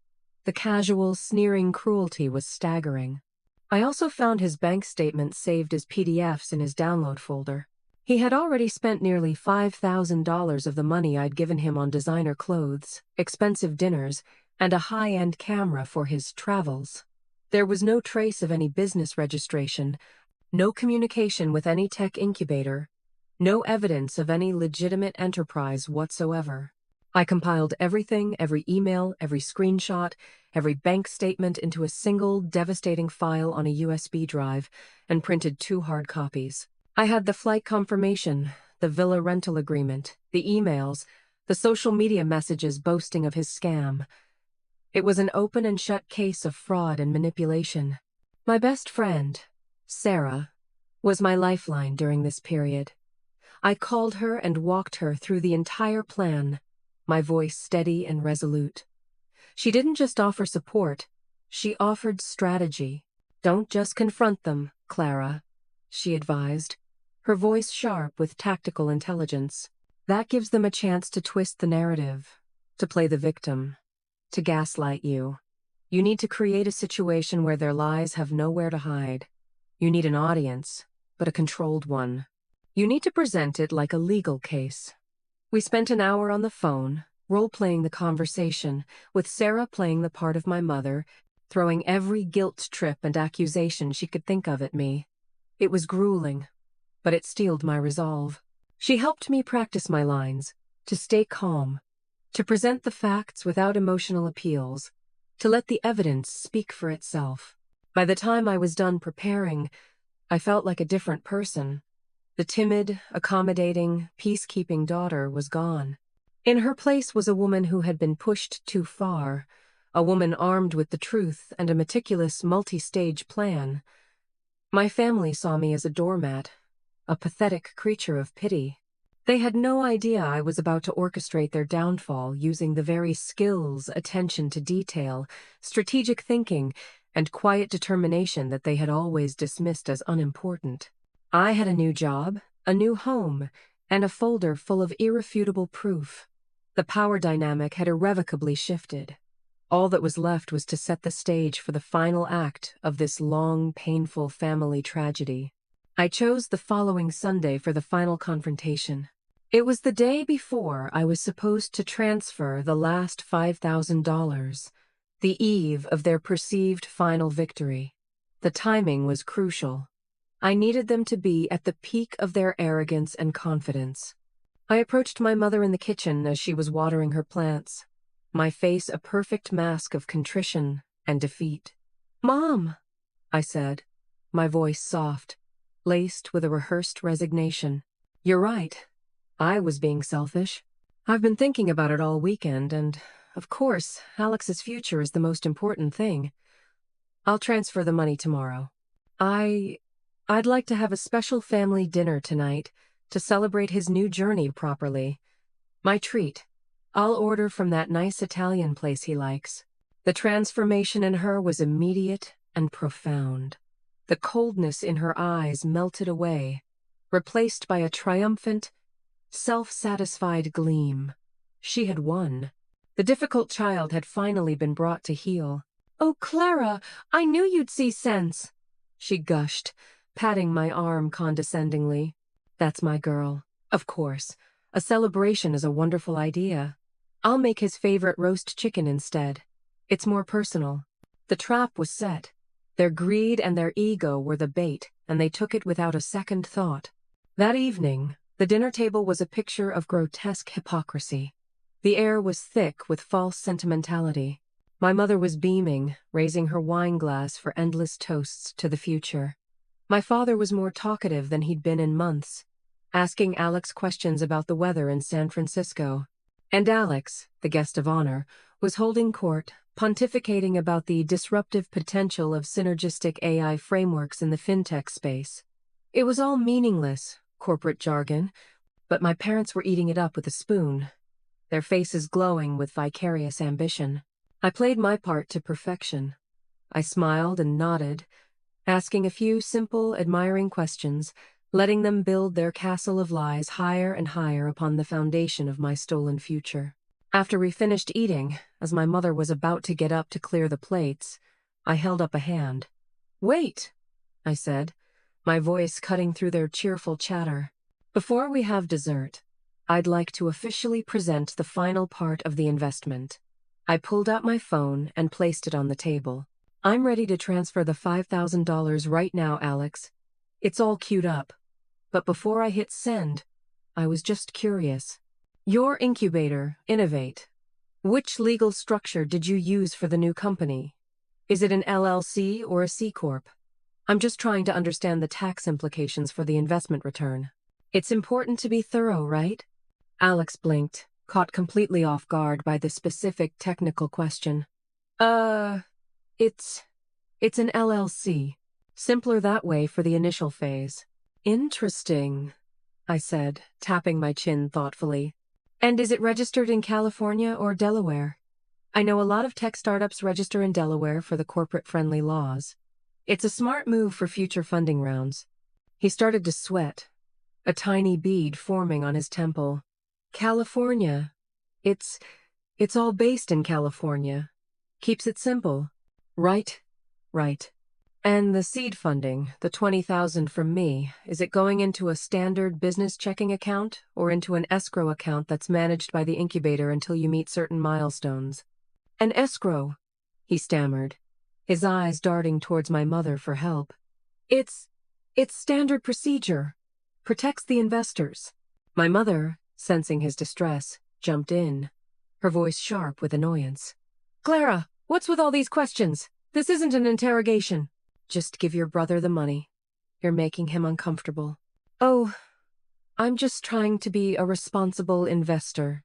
The casual, sneering cruelty was staggering. I also found his bank statements saved as PDFs in his download folder. He had already spent nearly $5,000 of the money I'd given him on designer clothes, expensive dinners, and a high-end camera for his travels. There was no trace of any business registration, no communication with any tech incubator, no evidence of any legitimate enterprise whatsoever. I compiled everything, every email, every screenshot, every bank statement into a single, devastating file on a USB drive and printed 2 hard copies. I had the flight confirmation, the villa rental agreement, the emails, the social media messages boasting of his scam. It was an open and shut case of fraud and manipulation. My best friend, Sarah, was my lifeline during this period. I called her and walked her through the entire plan, my voice steady and resolute. She didn't just offer support, she offered strategy. "Don't just confront them, Clara," she advised, her voice sharp with tactical intelligence. "That gives them a chance to twist the narrative, to play the victim, to gaslight you. You need to create a situation where their lies have nowhere to hide. You need an audience, but a controlled one. You need to present it like a legal case." We spent an hour on the phone, role-playing the conversation, with Sarah playing the part of my mother, throwing every guilt trip and accusation she could think of at me. It was grueling, but it steeled my resolve. She helped me practice my lines, to stay calm, to present the facts without emotional appeals, to let the evidence speak for itself. By the time I was done preparing, I felt like a different person. The timid, accommodating, peacekeeping daughter was gone. In her place was a woman who had been pushed too far, a woman armed with the truth and a meticulous multi-stage plan. My family saw me as a doormat, a pathetic creature of pity. They had no idea I was about to orchestrate their downfall using the very skills, attention to detail, strategic thinking, and quiet determination that they had always dismissed as unimportant. I had a new job, a new home, and a folder full of irrefutable proof. The power dynamic had irrevocably shifted. All that was left was to set the stage for the final act of this long, painful family tragedy. I chose the following Sunday for the final confrontation. It was the day before I was supposed to transfer the last $5,000, the eve of their perceived final victory. The timing was crucial. I needed them to be at the peak of their arrogance and confidence. I approached my mother in the kitchen as she was watering her plants. my face a perfect mask of contrition and defeat. "Mom," I said, my voice soft, laced with a rehearsed resignation. "You're right. I was being selfish. I've been thinking about it all weekend, and, of course, Alex's future is the most important thing. I'll transfer the money tomorrow. I'd like to have a special family dinner tonight to celebrate his new journey properly. My treat. I'll order from that nice Italian place he likes." The transformation in her was immediate and profound. The coldness in her eyes melted away, replaced by a triumphant, self-satisfied gleam. She had won. The difficult child had finally been brought to heel. "Oh, Clara, I knew you'd see sense," she gushed, patting my arm condescendingly. "That's my girl. Of course, a celebration is a wonderful idea. I'll make his favorite roast chicken instead. It's more personal." The trap was set. Their greed and their ego were the bait, and they took it without a second thought. That evening, the dinner table was a picture of grotesque hypocrisy. The air was thick with false sentimentality. My mother was beaming, raising her wine glass for endless toasts to the future. My father was more talkative than he'd been in months, asking Alex questions about the weather in San Francisco. And Alex, the guest of honor, was holding court, pontificating about the disruptive potential of synergistic AI frameworks in the fintech space. It was all meaningless, corporate jargon, but my parents were eating it up with a spoon, their faces glowing with vicarious ambition. I played my part to perfection. I smiled and nodded, asking a few simple, admiring questions, letting them build their castle of lies higher and higher upon the foundation of my stolen future. After we finished eating, as my mother was about to get up to clear the plates, I held up a hand. "Wait," I said, my voice cutting through their cheerful chatter. "Before we have dessert, I'd like to officially present the final part of the investment." I pulled out my phone and placed it on the table. "I'm ready to transfer the $5,000 right now, Alex. It's all queued up. But before I hit send, I was just curious. Your incubator, Innovate. Which legal structure did you use for the new company? Is it an LLC or a C Corp? I'm just trying to understand the tax implications for the investment return. It's important to be thorough, right?" Alex blinked, caught completely off guard by the specific technical question. It's an LLC. Simpler that way for the initial phase." "Interesting," I said, tapping my chin thoughtfully. "And is it registered in California or Delaware? I know a lot of tech startups register in Delaware for the corporate-friendly laws. It's a smart move for future funding rounds." He started to sweat, a tiny bead forming on his temple. "California. It's all based in California. Keeps it simple." Right. "And the seed funding, the $20,000 from me, is it going into a standard business checking account or into an escrow account that's managed by the incubator until you meet certain milestones?" "An escrow," he stammered, his eyes darting towards my mother for help. It's standard procedure. Protects the investors." My mother, sensing his distress, jumped in, her voice sharp with annoyance. "Clara, what's with all these questions? This isn't an interrogation. Just give your brother the money. You're making him uncomfortable." "Oh, I'm just trying to be a responsible investor,"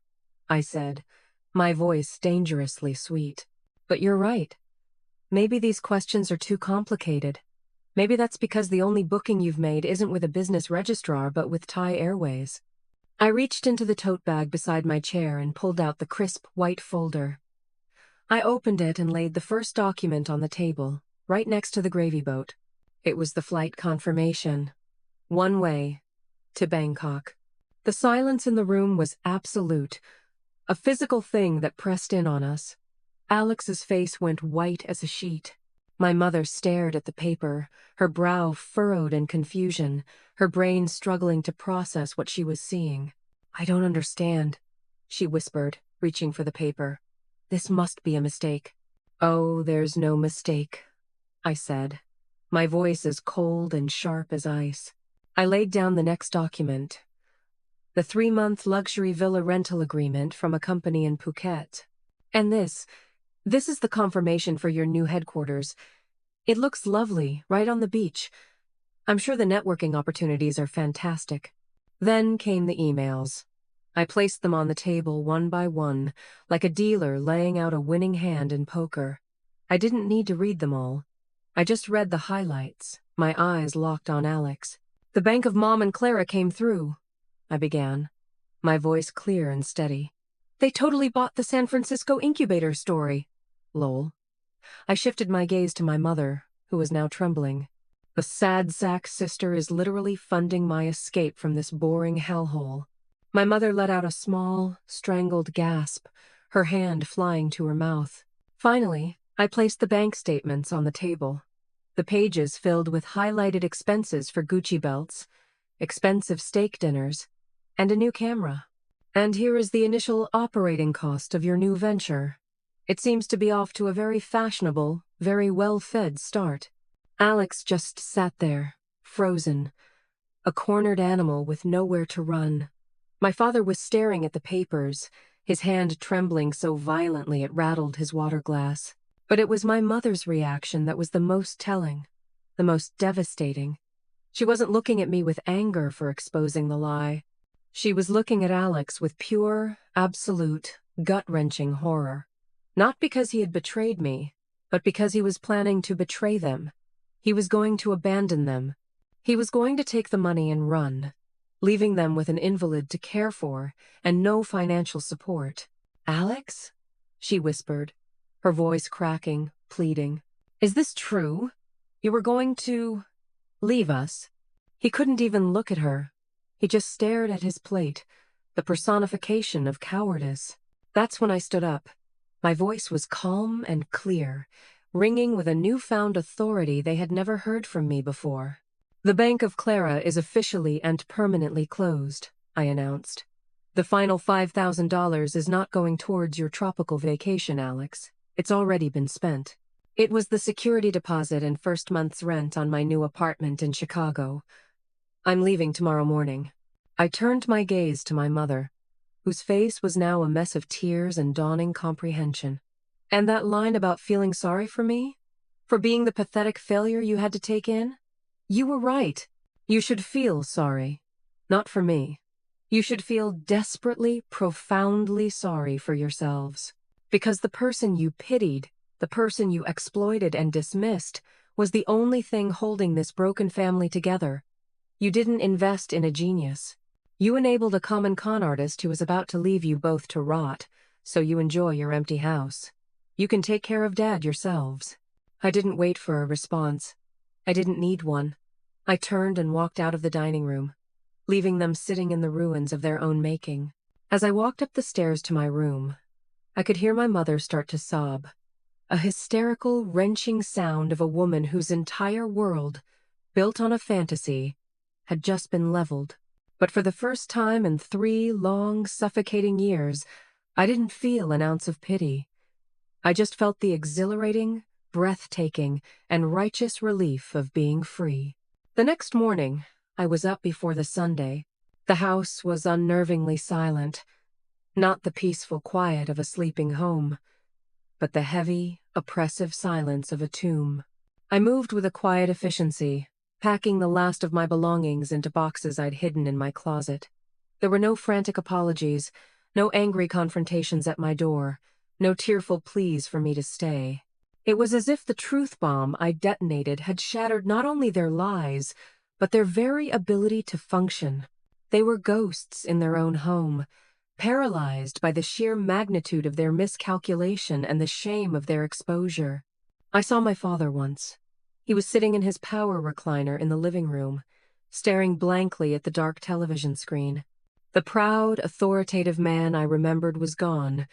I said, my voice dangerously sweet. "But you're right. Maybe these questions are too complicated. Maybe that's because the only booking you've made isn't with a business registrar but with Thai Airways." I reached into the tote bag beside my chair and pulled out the crisp white folder. I opened it and laid the first document on the table, right next to the gravy boat. It was the flight confirmation. One way. To Bangkok. The silence in the room was absolute, a physical thing that pressed in on us. Alex's face went white as a sheet. My mother stared at the paper, her brow furrowed in confusion, her brain struggling to process what she was seeing. "I don't understand," she whispered, reaching for the paper. "This must be a mistake." "Oh, there's no mistake," I said, my voice as cold and sharp as ice. I laid down the next document. The 3-month luxury villa rental agreement from a company in Phuket. And this is the confirmation for your new headquarters. It looks lovely, right on the beach. I'm sure the networking opportunities are fantastic. Then came the emails. I placed them on the table one by one, like a dealer laying out a winning hand in poker. I didn't need to read them all. I just read the highlights, my eyes locked on Alex. The Bank of Mom and Clara came through, I began, my voice clear and steady. They totally bought the San Francisco incubator story. Lol. I shifted my gaze to my mother, who was now trembling. The sad sack sister is literally funding my escape from this boring hellhole. My mother let out a small, strangled gasp, her hand flying to her mouth. Finally, I placed the bank statements on the table. The pages filled with highlighted expenses for Gucci belts, expensive steak dinners, and a new camera. And here is the initial operating cost of your new venture. It seems to be off to a very fashionable, very well-fed start. Alex just sat there, frozen, a cornered animal with nowhere to run. My father was staring at the papers, his hand trembling so violently it rattled his water glass. But it was my mother's reaction that was the most telling, the most devastating. She wasn't looking at me with anger for exposing the lie. She was looking at Alex with pure, absolute, gut-wrenching horror. Not because he had betrayed me, but because he was planning to betray them. He was going to abandon them. He was going to take the money and run, leaving them with an invalid to care for and no financial support. "Alex?" she whispered, her voice cracking, pleading. "Is this true? You were going to leave us?" He couldn't even look at her. He just stared at his plate, the personification of cowardice. That's when I stood up. My voice was calm and clear, ringing with a newfound authority they had never heard from me before. "The Bank of Clara is officially and permanently closed," I announced. "The final $5,000 is not going towards your tropical vacation, Alex. It's already been spent. It was the security deposit and first month's rent on my new apartment in Chicago. I'm leaving tomorrow morning." I turned my gaze to my mother, whose face was now a mess of tears and dawning comprehension. "And that line about feeling sorry for me? For being the pathetic failure you had to take in? You were right. You should feel sorry. Not for me. You should feel desperately, profoundly sorry for yourselves. Because the person you pitied, the person you exploited and dismissed, was the only thing holding this broken family together. You didn't invest in a genius. You enabled a common con artist who was about to leave you both to rot, so you enjoy your empty house. You can take care of Dad yourselves." I didn't wait for a response. I didn't need one. I turned and walked out of the dining room, leaving them sitting in the ruins of their own making. As I walked up the stairs to my room, I could hear my mother start to sob, a hysterical, wrenching sound of a woman whose entire world, built on a fantasy, had just been leveled. But for the first time in 3 long, suffocating years, I didn't feel an ounce of pity. I just felt the exhilarating, breathtaking, and righteous relief of being free. The next morning, I was up before the Sunday. The house was unnervingly silent, not the peaceful quiet of a sleeping home, but the heavy, oppressive silence of a tomb. I moved with a quiet efficiency, packing the last of my belongings into boxes I'd hidden in my closet. There were no frantic apologies, no angry confrontations at my door, no tearful pleas for me to stay. It was as if the truth bomb I detonated had shattered not only their lies, but their very ability to function. They were ghosts in their own home, paralyzed by the sheer magnitude of their miscalculation and the shame of their exposure. I saw my father once. He was sitting in his power recliner in the living room, staring blankly at the dark television screen. The proud, authoritative man I remembered was gone,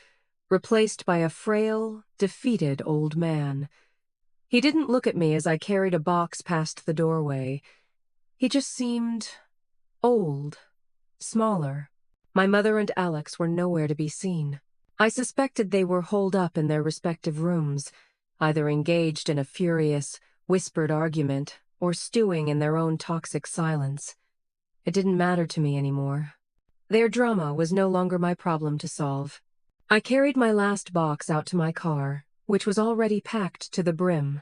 replaced by a frail, defeated old man. He didn't look at me as I carried a box past the doorway. He just seemed old, smaller. My mother and Alex were nowhere to be seen. I suspected they were holed up in their respective rooms, either engaged in a furious, whispered argument or stewing in their own toxic silence. It didn't matter to me anymore. Their drama was no longer my problem to solve. I carried my last box out to my car, which was already packed to the brim,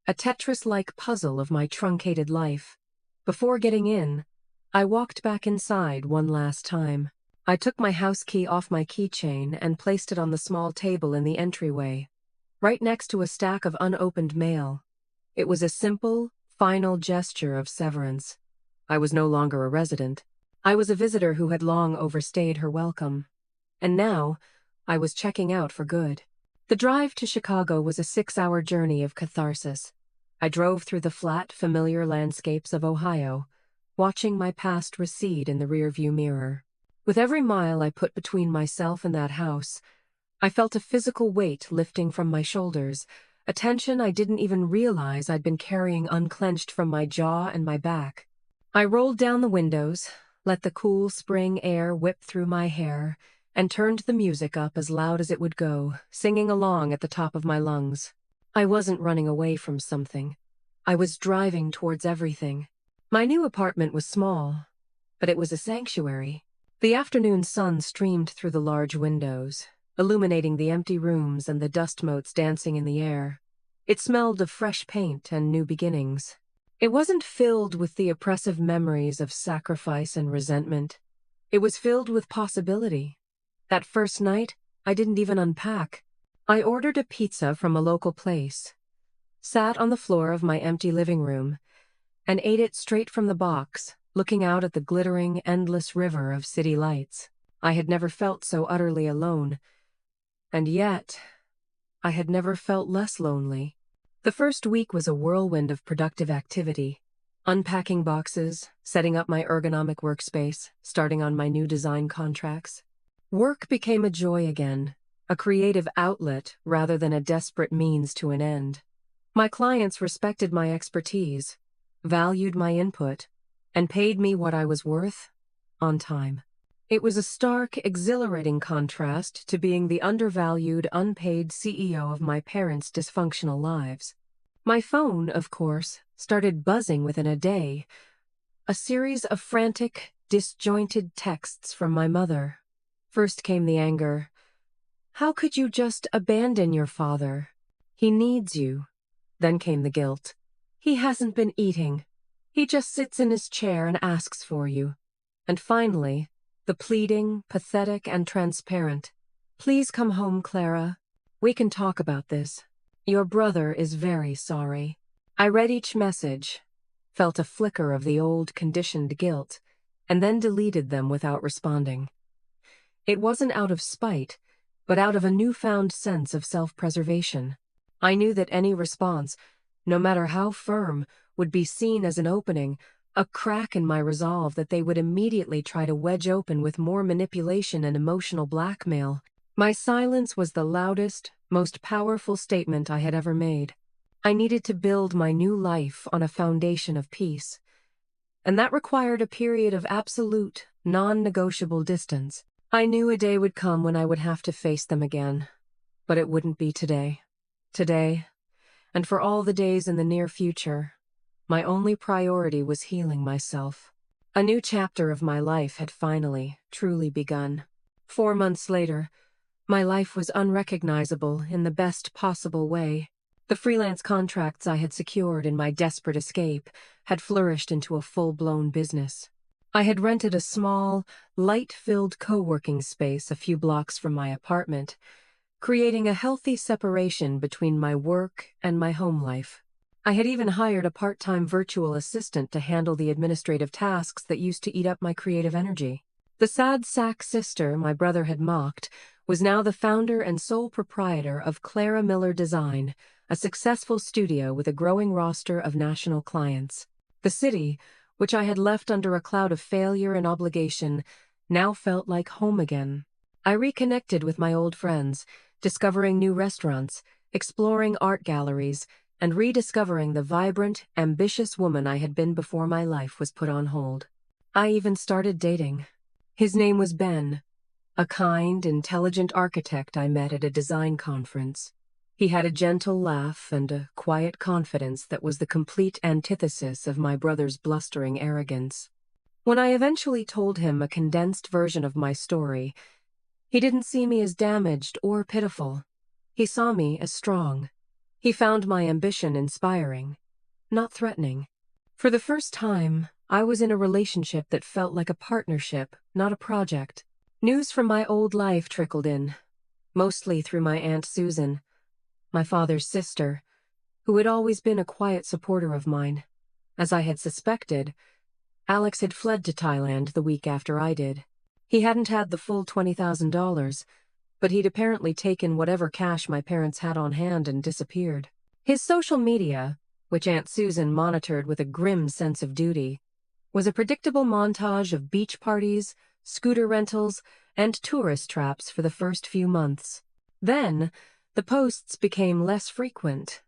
a Tetris-like puzzle of my truncated life. Before getting in, I walked back inside one last time. I took my house key off my keychain and placed it on the small table in the entryway, right next to a stack of unopened mail. It was a simple, final gesture of severance. I was no longer a resident. I was a visitor who had long overstayed her welcome. And now, I was checking out for good. The drive to Chicago was a 6-hour journey of catharsis. I drove through the flat, familiar landscapes of Ohio, watching my past recede in the rearview mirror. With every mile I put between myself and that house, I felt a physical weight lifting from my shoulders, a tension I didn't even realize I'd been carrying unclenched from my jaw and my back. I rolled down the windows, let the cool spring air whip through my hair, and turned the music up as loud as it would go, singing along at the top of my lungs. I wasn't running away from something. I was driving towards everything. My new apartment was small, but it was a sanctuary. The afternoon sun streamed through the large windows, illuminating the empty rooms and the dust motes dancing in the air. It smelled of fresh paint and new beginnings. It wasn't filled with the oppressive memories of sacrifice and resentment. It was filled with possibility. That first night, I didn't even unpack. I ordered a pizza from a local place, sat on the floor of my empty living room, and ate it straight from the box, looking out at the glittering, endless river of city lights. I had never felt so utterly alone, and yet, I had never felt less lonely. The first week was a whirlwind of productive activity. Unpacking boxes, setting up my ergonomic workspace, starting on my new design contracts. Work became a joy again, a creative outlet rather than a desperate means to an end. My clients respected my expertise, valued my input, and paid me what I was worth on time. It was a stark, exhilarating contrast to being the undervalued, unpaid CEO of my parents' dysfunctional lives. My phone, of course, started buzzing within a day, a series of frantic, disjointed texts from my mother. First came the anger. How could you just abandon your father? He needs you. Then came the guilt. He hasn't been eating. He just sits in his chair and asks for you. And finally, the pleading, pathetic, and transparent. Please come home, Clara. We can talk about this. Your brother is very sorry. I read each message, felt a flicker of the old conditioned guilt, and then deleted them without responding. It wasn't out of spite, but out of a newfound sense of self-preservation. I knew that any response, no matter how firm, would be seen as an opening, a crack in my resolve that they would immediately try to wedge open with more manipulation and emotional blackmail. My silence was the loudest, most powerful statement I had ever made. I needed to build my new life on a foundation of peace. And that required a period of absolute, non-negotiable distance. I knew a day would come when I would have to face them again. But it wouldn't be today. Today, and for all the days in the near future, my only priority was healing myself. A new chapter of my life had finally, truly begun. 4 months later, my life was unrecognizable in the best possible way. The freelance contracts I had secured in my desperate escape had flourished into a full-blown business. I had rented a small, light-filled co-working space a few blocks from my apartment, creating a healthy separation between my work and my home life. I had even hired a part-time virtual assistant to handle the administrative tasks that used to eat up my creative energy. The sad sack sister my brother had mocked was now the founder and sole proprietor of Clara Miller Design, a successful studio with a growing roster of national clients. The city, which I had left under a cloud of failure and obligation, now felt like home again. I reconnected with my old friends, discovering new restaurants, exploring art galleries, and rediscovering the vibrant, ambitious woman I had been before my life was put on hold. I even started dating. His name was Ben, a kind, intelligent architect I met at a design conference. He had a gentle laugh and a quiet confidence that was the complete antithesis of my brother's blustering arrogance. When I eventually told him a condensed version of my story, He didn't see me as damaged or pitiful. He saw me as strong. He found my ambition inspiring, not threatening. For the first time, I was in a relationship that felt like a partnership, not a project. News from my old life trickled in, mostly through my Aunt Susan, my father's sister, who had always been a quiet supporter of mine. As I had suspected, Alex had fled to Thailand the week after I did. He hadn't had the full $20,000, but he'd apparently taken whatever cash my parents had on hand and disappeared. His social media, which Aunt Susan monitored with a grim sense of duty, was a predictable montage of beach parties, scooter rentals, and tourist traps for the first few months. Then, the posts became less frequent.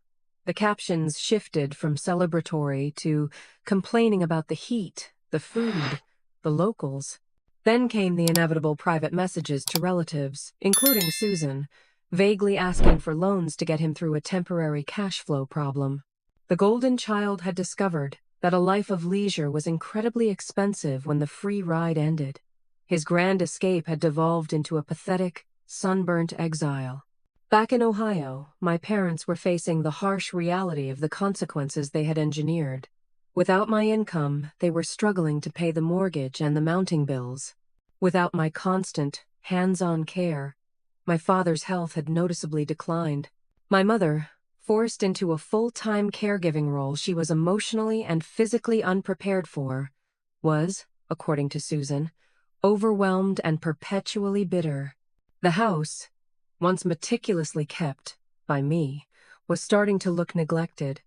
The captions shifted from celebratory to complaining about the heat, the food, the locals. Then came the inevitable private messages to relatives, including Susan, vaguely asking for loans to get him through a temporary cash flow problem. The golden child had discovered that a life of leisure was incredibly expensive when the free ride ended. His grand escape had devolved into a pathetic, sunburnt exile. Back in Ohio, my parents were facing the harsh reality of the consequences they had engineered. Without my income, they were struggling to pay the mortgage and the mounting bills. Without my constant, hands-on care, my father's health had noticeably declined. My mother, forced into a full-time caregiving role she was emotionally and physically unprepared for, was, according to Susan, overwhelmed and perpetually bitter. The house, once meticulously kept, by me, was starting to look neglected.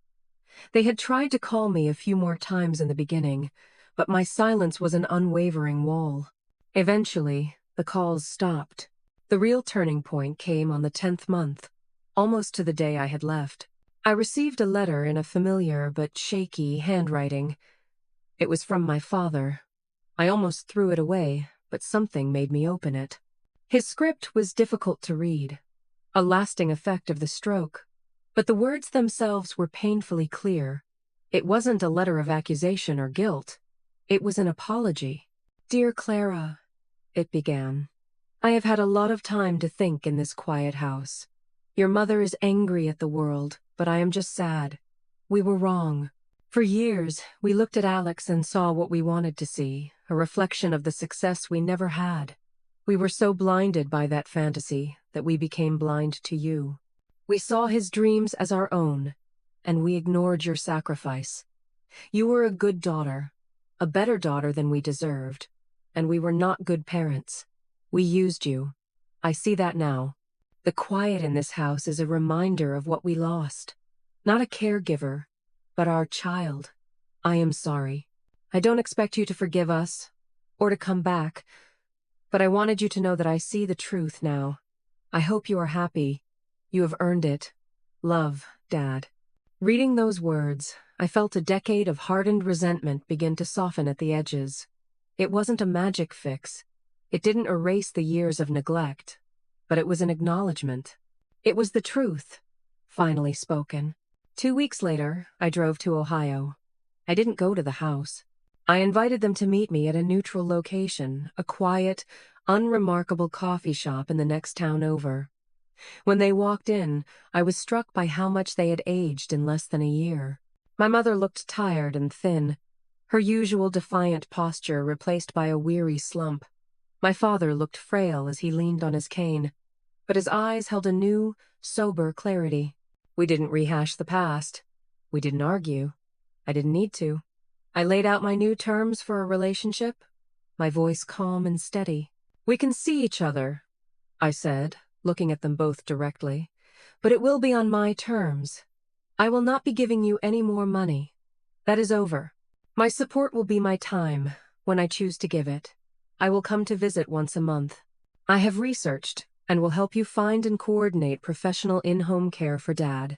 They had tried to call me a few more times in the beginning, but my silence was an unwavering wall. Eventually, the calls stopped. The real turning point came on the 10th month, almost to the day I had left. I received a letter in a familiar but shaky handwriting. It was from my father. I almost threw it away, but something made me open it. His script was difficult to read, a lasting effect of the stroke, but the words themselves were painfully clear. It wasn't a letter of accusation or guilt. It was an apology. "Dear Clara," it began, "I have had a lot of time to think in this quiet house. Your mother is angry at the world, but I am just sad. We were wrong. For years, we looked at Alex and saw what we wanted to see, a reflection of the success we never had. We were so blinded by that fantasy that we became blind to you. We saw his dreams as our own, and we ignored your sacrifice. You were a good daughter, a better daughter than we deserved, and we were not good parents. We used you. I see that now. The quiet in this house is a reminder of what we lost. Not a caregiver, but our child. I am sorry. I don't expect you to forgive us, or to come back, but I wanted you to know that I see the truth now. I hope you are happy. You have earned it. Love, Dad." Reading those words, I felt a decade of hardened resentment begin to soften at the edges. It wasn't a magic fix. It didn't erase the years of neglect, but it was an acknowledgement. It was the truth, finally spoken. 2 weeks later, I drove to Ohio. I didn't go to the house. I invited them to meet me at a neutral location, a quiet, unremarkable coffee shop in the next town over. When they walked in, I was struck by how much they had aged in less than a year. My mother looked tired and thin, her usual defiant posture replaced by a weary slump. My father looked frail as he leaned on his cane, but his eyes held a new, sober clarity. We didn't rehash the past. We didn't argue. I didn't need to. I laid out my new terms for a relationship, my voice calm and steady. "We can see each other," I said, looking at them both directly, "but it will be on my terms. I will not be giving you any more money. That is over. My support will be my time, when I choose to give it. I will come to visit once a month. I have researched and will help you find and coordinate professional in-home care for Dad,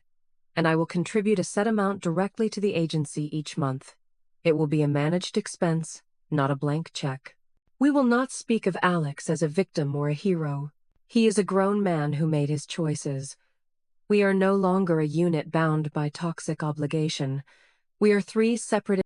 and I will contribute a set amount directly to the agency each month. It will be a managed expense, not a blank check. We will not speak of Alex as a victim or a hero. He is a grown man who made his choices. We are no longer a unit bound by toxic obligation. We are 3 separate